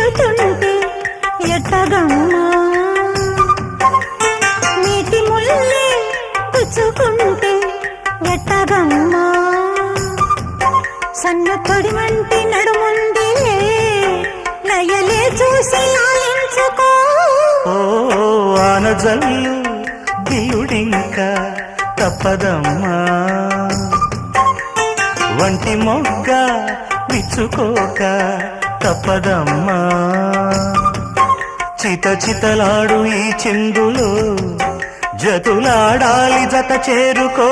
గిల్లుతుంటే ఎట్టగమ్మా నీటి ముల్లే పుచ్చుకుంటే ఎట్టగమ్మా సన్న తొడిమంటి నడుముంది నయలే చూసి లాలించుకో ఓ ఆనజల్లు దియుడింకా తప్పదమ్మా వంటి మొగ్గ విచ్చుకోక తప్పదమ్మా చిత చితలాడు ఈ చిందులో జతులాడాలి జత చేరుకో